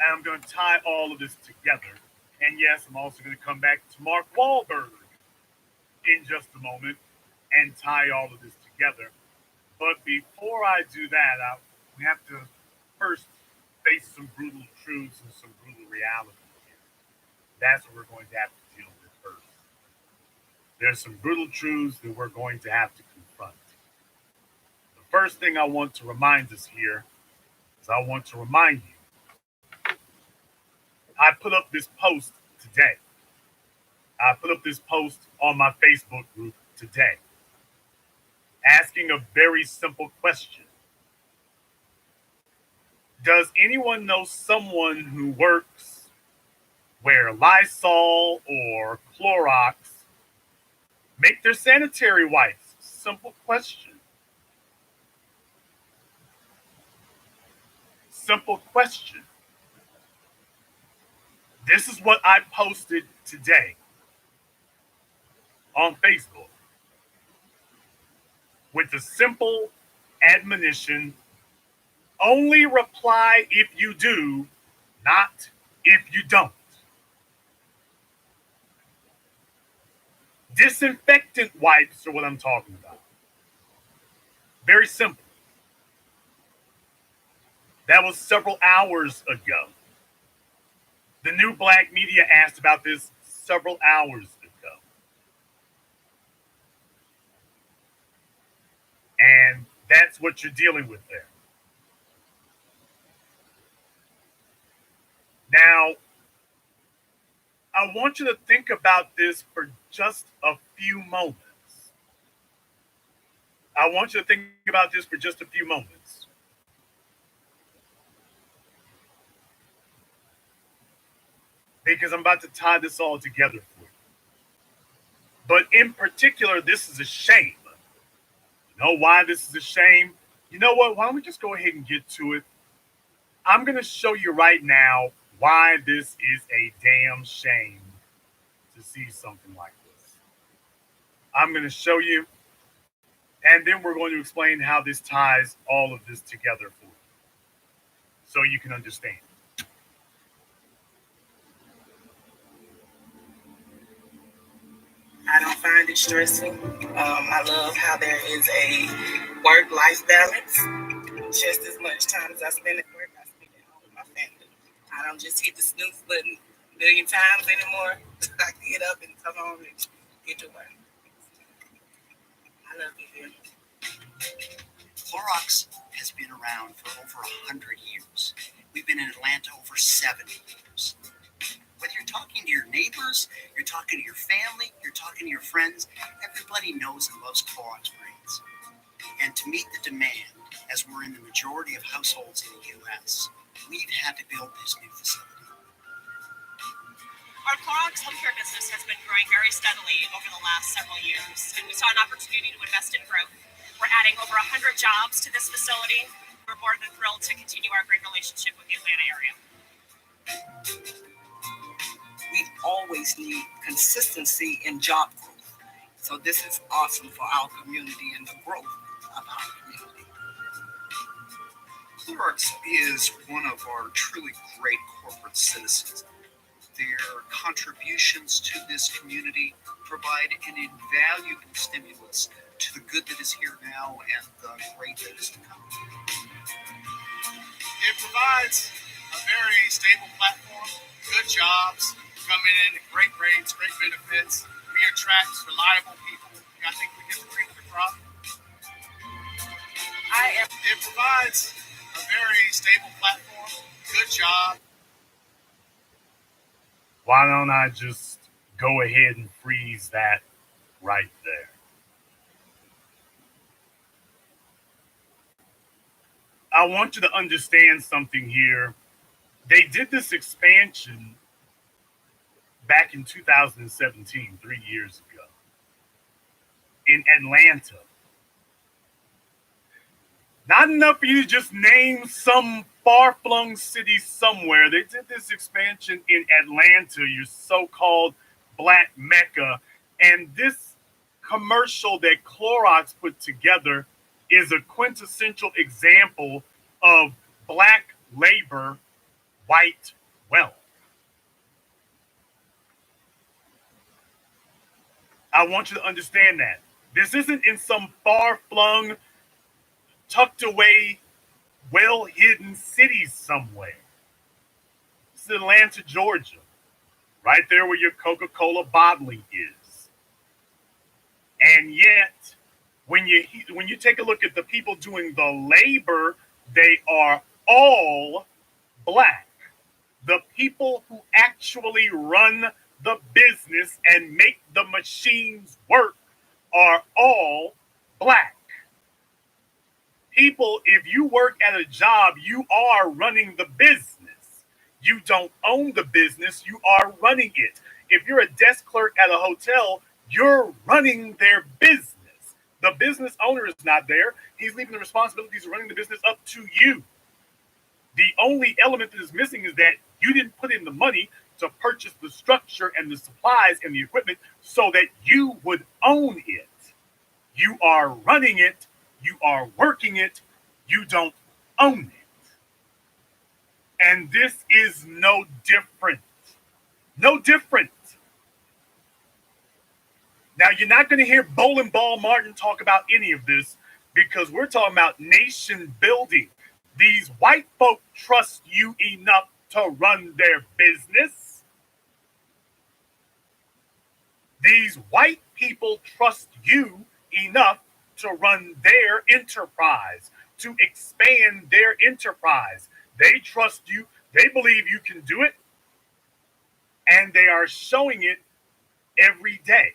And I'm going to tie all of this together. And yes, I'm also going to come back to Mark Wahlberg in just a moment and tie all of this together. But before I do that, we have to first face some brutal truths and some brutal reality here. That's what we're going to have to deal with first. There's some brutal truths that we're going to have to confront. The first thing I want to remind us here is I want to remind you I put up this post today. I put up this post on my Facebook group today asking a very simple question. Does anyone know someone who works where Lysol or Clorox make their sanitary wipes? Simple question. Simple question. This is what I posted today on Facebook with the simple admonition: only reply if you do, not if you don't. Disinfectant wipes are what I'm talking about. Very simple. That was several hours ago. The New Black Media asked about this several hours ago. And that's what you're dealing with there. Now, I want you to think about this for just a few moments. I want you to think about this for just a few moments. Because I'm about to tie this all together for you. But in particular, this is a shame. You know why this is a shame? You know what? Why don't we just go ahead and get to it? I'm going to show you right now why this is a damn shame to see something like this. I'm going to show you, and then we're going to explain how this ties all of this together for you so you can understand. I don't find it stressful. I love how there is a work-life balance. Just as much time as I spend at work, I spend at home with my family. I don't just hit the snooze button a million times anymore. I can get up and come home and get to work. I love it here. Clorox has been around for over 100 years. We've been in Atlanta over 70 years. Whether you're talking to your neighbors, you're talking to your family, you're talking to your friends, everybody knows and loves Clorox brands. And to meet the demand, as we're in the majority of households in the U.S., we've had to build this new facility. Our Clorox home care business has been growing very steadily over the last several years, and we saw an opportunity to invest in growth. We're adding over 100 jobs to this facility. We're more than thrilled to continue our great relationship with the Atlanta area. We always need consistency in job growth. So this is awesome for our community and the growth of our community. Clorox is one of our truly great corporate citizens. Their contributions to this community provide an invaluable stimulus to the good that is here now and the great that is to come. It provides a very stable platform, good jobs, coming in at great rates, great benefits. We attract reliable people. I think we get the cream of the crop. It provides a very stable platform, good job. Why don't I just go ahead and freeze that right there? I want you to understand something here. They did this expansion back in 2017, 3 years ago, in Atlanta. Not enough for you to just name some far-flung city somewhere. They did this expansion in Atlanta, your so-called Black Mecca. And this commercial that Clorox put together is a quintessential example of Black labor white wealth. I want you to understand that. This isn't in some far-flung, tucked away, well-hidden city somewhere. It's Atlanta, Georgia, right there where your Coca-Cola bottling is. And yet, when you take a look at the people doing the labor, they are all black. The people who actually run the business and make the machines work are all black. People, if you work at a job, you are running the business. You don't own the business, you are running it. If you're a desk clerk at a hotel, you're running their business. The business owner is not there. He's leaving the responsibilities of running the business up to you. The only element that is missing is that you didn't put in the money to purchase the structure and the supplies and the equipment so that you would own it. You are running it. You are working it. You don't own it. And this is no different. No different. Now, you're not going to hear Bowling Ball Martin talk about any of this because we're talking about nation building. These white folk trust you enough to run their business. These white people trust you enough to run their enterprise, to expand their enterprise. They trust you. They believe you can do it. And they are showing it every day.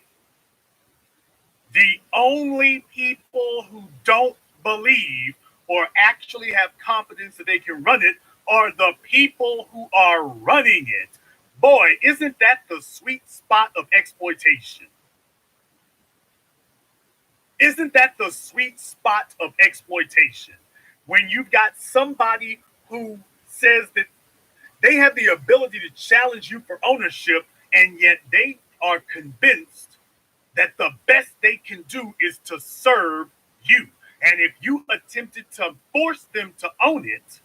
The only people who don't believe or actually have confidence that they can run it are the people who are running it. Boy, isn't that the sweet spot of exploitation? Isn't that the sweet spot of exploitation? When you've got somebody who says that they have the ability to challenge you for ownership, and yet they are convinced that the best they can do is to serve you. And if you attempted to force them to own it,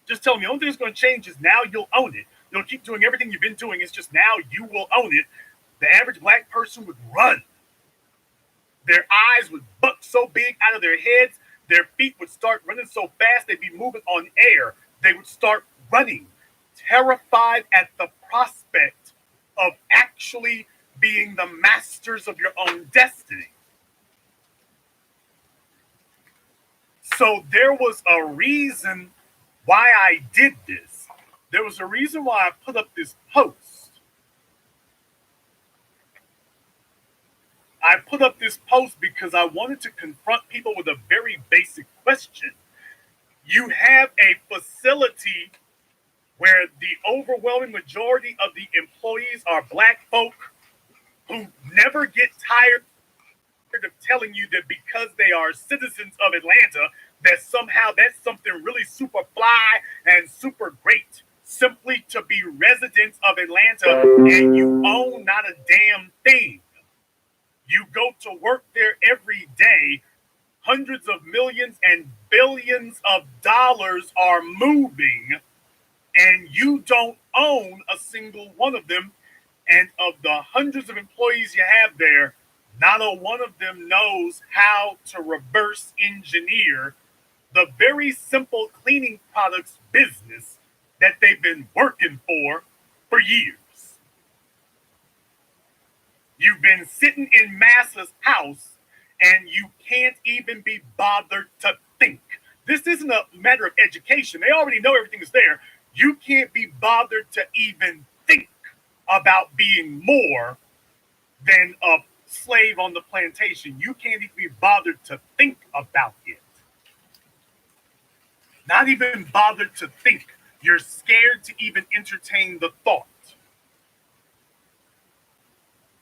just tell them the only thing that's going to change is now you'll own it. You'll keep doing everything you've been doing. It's just now you will own it. The average black person would run. Their eyes would buck so big out of their heads. Their feet would start running so fast they'd be moving on air. They would start running, terrified at the prospect of actually being the masters of your own destiny. So there was a reason why I did this. There was a reason why I put up this post. I put up this post because I wanted to confront people with a very basic question. You have a facility where the overwhelming majority of the employees are black folk who never get tired of telling you that because they are citizens of Atlanta, that somehow that's something really super fly and super great, simply to be residents of Atlanta and you own not a damn thing. You go to work there every day. Hundreds of millions and billions of dollars are moving, and you don't own a single one of them. And of the hundreds of employees you have there, not a one of them knows how to reverse engineer the very simple cleaning products business that they've been working for years. You've been sitting in Massa's house and you can't even be bothered to think. This isn't a matter of education. They already know everything is there. You can't be bothered to even think about being more than a slave on the plantation. You can't even be bothered to think about it. Not even bothered to think. You're scared to even entertain the thought.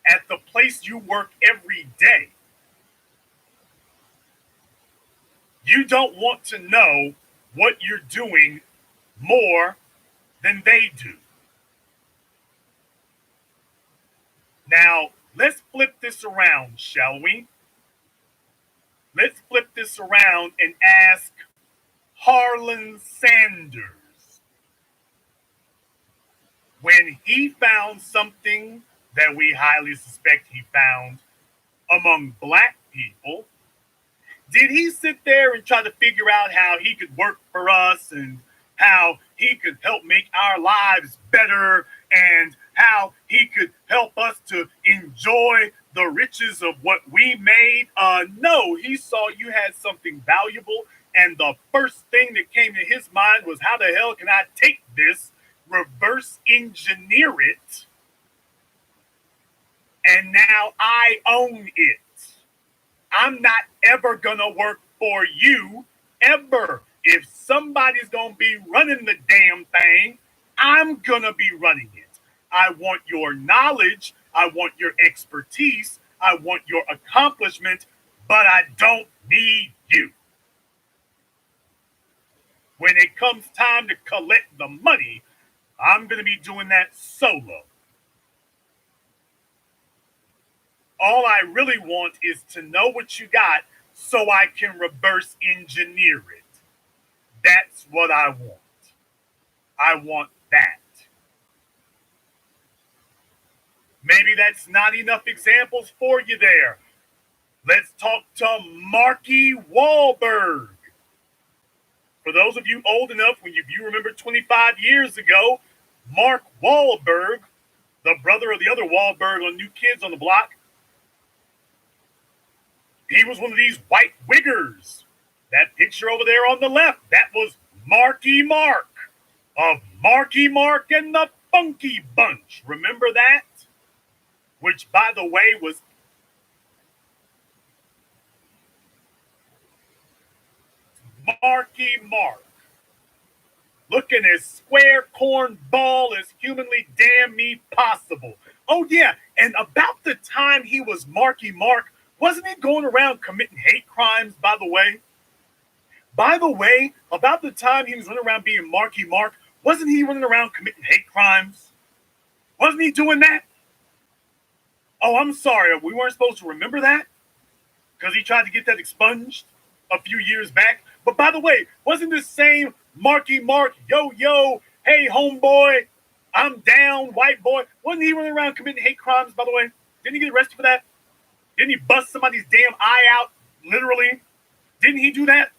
At the place you work every day, you don't want to know what you're doing more than they do. Now, let's flip this around, shall we? Let's flip this around and ask Harlan Sanders. and he found something that we highly suspect he found among black people, did he sit there and try to figure out how he could work for us and how he could help make our lives better and how he could help us to enjoy the riches of what we made? No, he saw you had something valuable, and the first thing that came to his mind was, how the hell can I take this, reverse engineer it, and now I own it? I'm not ever gonna work for you, ever. If somebody's gonna be running the damn thing, I'm gonna be running it. I want your knowledge, I want your expertise, I want your accomplishment, but I don't need you. When it comes time to collect the money, I'm gonna be doing that solo. All I really want is to know what you got so I can reverse engineer it. That's what I want. I want that. Maybe that's not enough examples for you there. Let's talk to Marky Wahlberg. For those of you old enough, when you remember 25 years ago, Mark Wahlberg, the brother of the other Wahlberg on New Kids on the Block, he was one of these white wiggers. That picture over there on the left, that was Marky Mark of Marky Mark and the Funky Bunch. Remember that? Which, by the way, was Marky Mark, looking as square cornball as humanly damn me possible. Oh yeah, and about the time he was Marky Mark, wasn't he going around committing hate crimes, by the way? By the way, about the time he was running around being Marky Mark, wasn't he running around committing hate crimes? Wasn't he doing that? Oh, I'm sorry, we weren't supposed to remember that? Because he tried to get that expunged a few years back. But by the way, wasn't this same Marky Mark, yo, hey homeboy, I'm down, white boy, wasn't he running around committing hate crimes, by the way? Didn't he get arrested for that? Didn't he bust somebody's damn eye out, literally? Didn't he do that?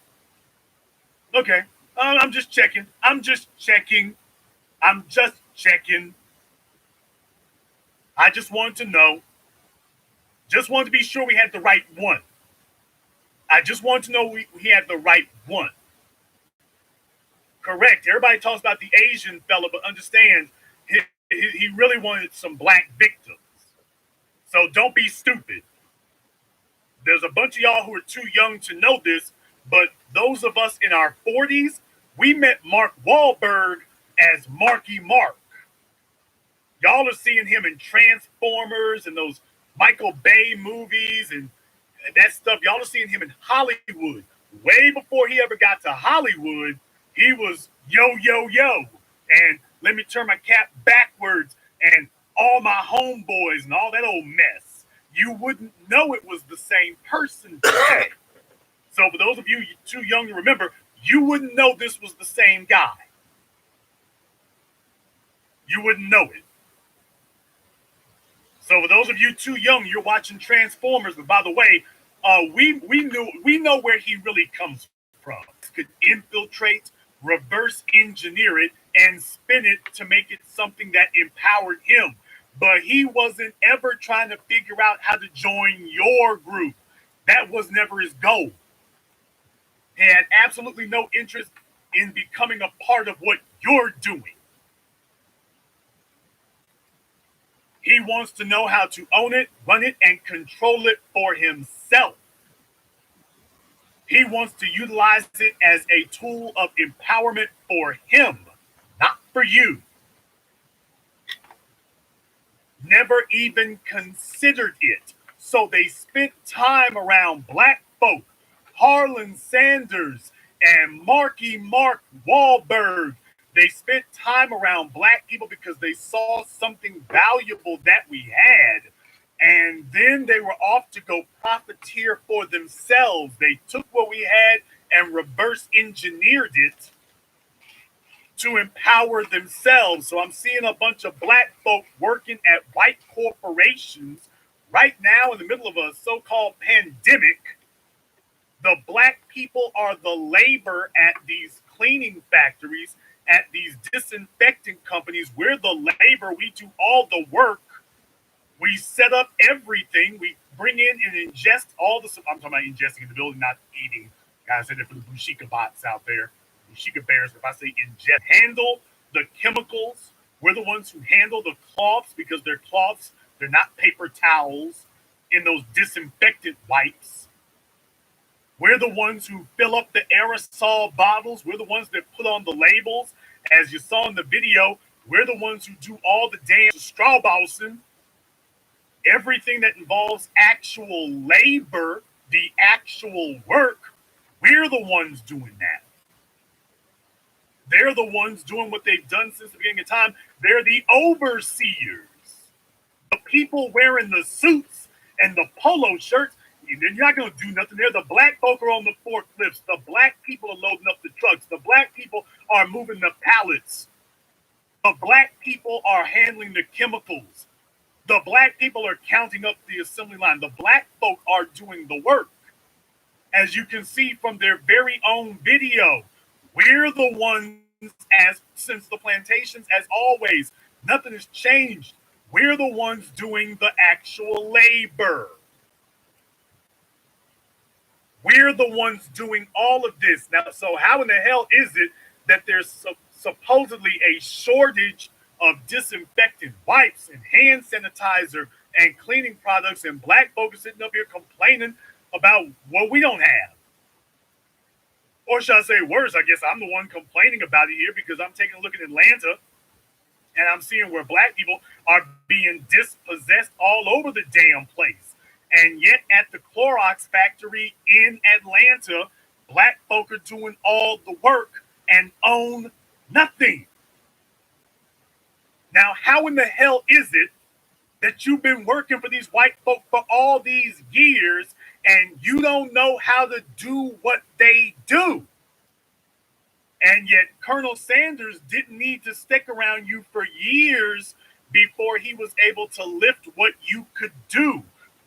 Okay, I'm just checking. I just wanted to know. Just wanted to be sure we had the right one. I just wanted to know he had the right one. Correct. Everybody talks about the Asian fella, but understand he really wanted some black victims. So don't be stupid. There's a bunch of y'all who are too young to know this, but those of us in our 40s, we met Mark Wahlberg as Marky Mark. Y'all are seeing him in Transformers and those Michael Bay movies and that stuff. Y'all are seeing him in Hollywood. Way before he ever got to Hollywood, he was yo. And let me turn my cap backwards and all my homeboys and all that old mess. You wouldn't know it was the same person today. So for those of you too young to remember, you wouldn't know this was the same guy. You wouldn't know it. So for those of you too young, you're watching Transformers. But by the way, we know where he really comes from. Could infiltrate, reverse engineer it, and spin it to make it something that empowered him. But he wasn't ever trying to figure out how to join your group. That was never his goal. He had absolutely no interest in becoming a part of what you're doing. He wants to know how to own it, run it, and control it for himself. He wants to utilize it as a tool of empowerment for him, not for you. Never even considered it. So they spent time around black folk, Harlan Sanders and Marky Mark Wahlberg. They spent time around black people because they saw something valuable that we had. And then they were off to go profiteer for themselves. They took what we had and reverse engineered it to empower themselves. So I'm seeing a bunch of black folk working at white corporations right now in the middle of a so-called pandemic. The black people are the labor at these cleaning factories, at these disinfectant companies. We're the labor. We do all the work. We set up everything. We bring in and ingest all the. I'm talking about ingesting in the building, not eating. Guys, said it for the Bushika bots out there, Bushika bears. If I say ingest, handle the chemicals. We're the ones who handle the cloths because they're cloths. They're not paper towels in those disinfectant wipes. We're the ones who fill up the aerosol bottles. We're the ones that put on the labels. As you saw in the video, we're the ones who do all the damn straw bossing. Everything that involves actual labor, the actual work, we're the ones doing that. They're the ones doing what they've done since the beginning of time. They're the overseers. The people wearing the suits and the polo shirts, you're not going to do nothing there. The black folk are on the forklifts. The black people are loading up the trucks. The black people are moving the pallets. The black people are handling the chemicals. The black people are counting up the assembly line. The black folk are doing the work. As you can see from their very own video, we're the ones, as since the plantations, as always, nothing has changed. We're the ones doing the actual labor. We're the ones doing all of this. Now, so how in the hell is it that there's supposedly a shortage of disinfectant wipes and hand sanitizer and cleaning products, and black folks sitting up here complaining about what we don't have? Or should I say worse? I guess I'm the one complaining about it here because I'm taking a look at Atlanta and I'm seeing where black people are being dispossessed all over the damn place. And yet at the Clorox factory in Atlanta, black folk are doing all the work and own nothing. Now, how in the hell is it that you've been working for these white folk for all these years and you don't know how to do what they do? And yet Colonel Sanders didn't need to stick around you for years before he was able to lift what you could do.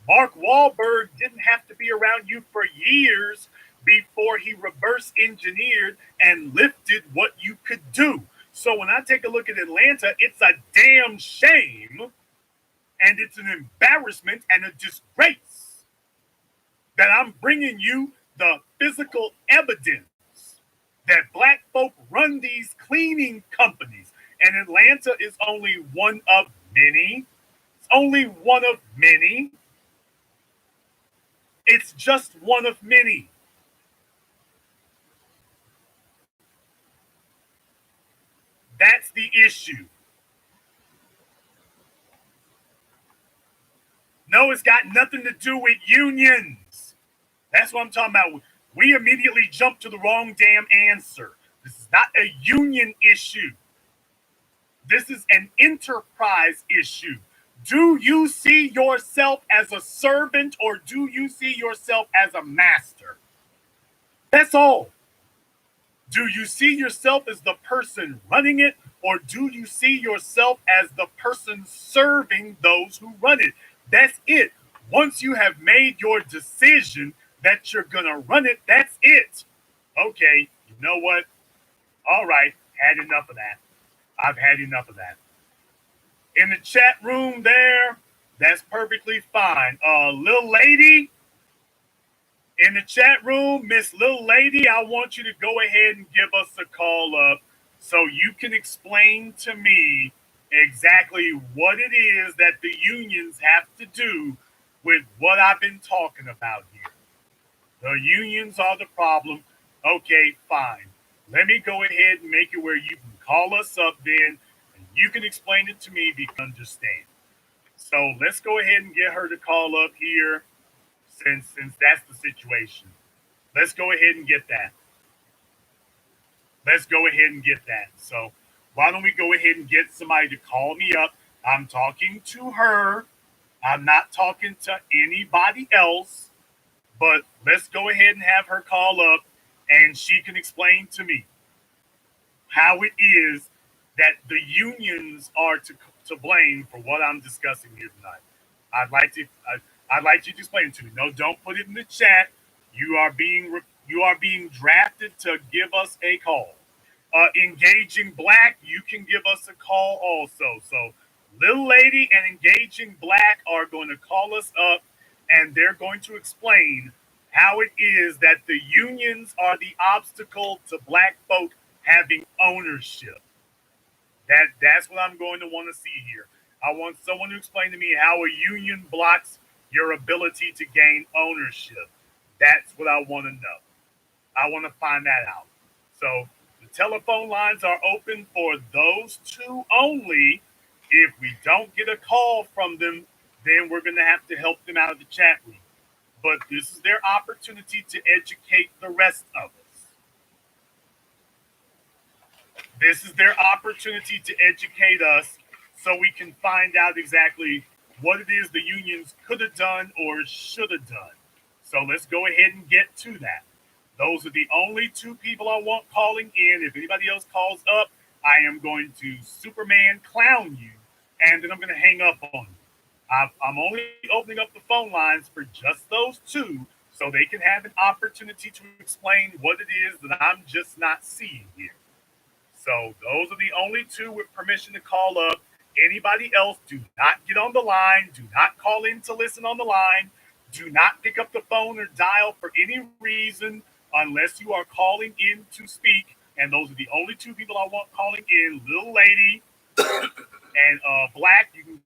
Mark Wahlberg didn't have to be around you for years before he reverse engineered and lifted what you could do. So when I take a look at Atlanta, it's a damn shame and it's an embarrassment and a disgrace that I'm bringing you the physical evidence that black folk run these cleaning companies. And Atlanta is only one of many. It's only one of many. It's just one of many. That's the issue. No, it's got nothing to do with unions. That's what I'm talking about. We immediately jump to the wrong damn answer. This is not a union issue. This is an enterprise issue. Do you see yourself as a servant or do you see yourself as a master? That's all. Do you see yourself as the person running it or do you see yourself as the person serving those who run it? That's it. Once you have made your decision that you're going to run it, that's it. Okay, you know what? All right, had enough of that. I've had enough of that. In the chat room there, that's perfectly fine. Little lady, in the chat room, Miss Little Lady, I want you to go ahead and give us a call up so you can explain to me exactly what it is that the unions have to do with what I've been talking about here. The unions are the problem. Okay, fine. Let me go ahead and make it where you can call us up then, and you can explain it to me because you understand. So let's go ahead and get her to call up here since that's the situation. Let's go ahead and get that. Let's go ahead and get that. So why don't we go ahead and get somebody to call me up? I'm talking to her. I'm not talking to anybody else. But let's go ahead and have her call up and she can explain to me. how it is that the unions are to blame for what I'm discussing here tonight. I'd like you to explain it to me. No, don't put it in the chat. You are being drafted to give us a call. Engaging Black, you can give us a call also. So Little Lady and Engaging Black are going to call us up, and they're going to explain how it is that the unions are the obstacle to Black folk having ownership. That's what I'm going to want to see here. I want someone to explain to me how a union blocks your ability to gain ownership. That's what I want to know. I want to find that out. So the telephone lines are open for those two only. If we don't get a call from them, then we're going to have to help them out of the chat room. But this is their opportunity to educate the rest of us. This is their opportunity to educate us so we can find out exactly what it is the unions could have done or should have done. So let's go ahead and get to that. Those are the only two people I want calling in. If anybody else calls up, I am going to Superman clown you, and then I'm going to hang up on you. I'm only opening up the phone lines for just those two so they can have an opportunity to explain what it is that I'm just not seeing here. So those are the only two with permission to call up. Anybody else, do not get on the line. Do not call in to listen on the line. Do not pick up the phone or dial for any reason unless you are calling in to speak. And those are the only two people I want calling in. Little Lady and Black, you can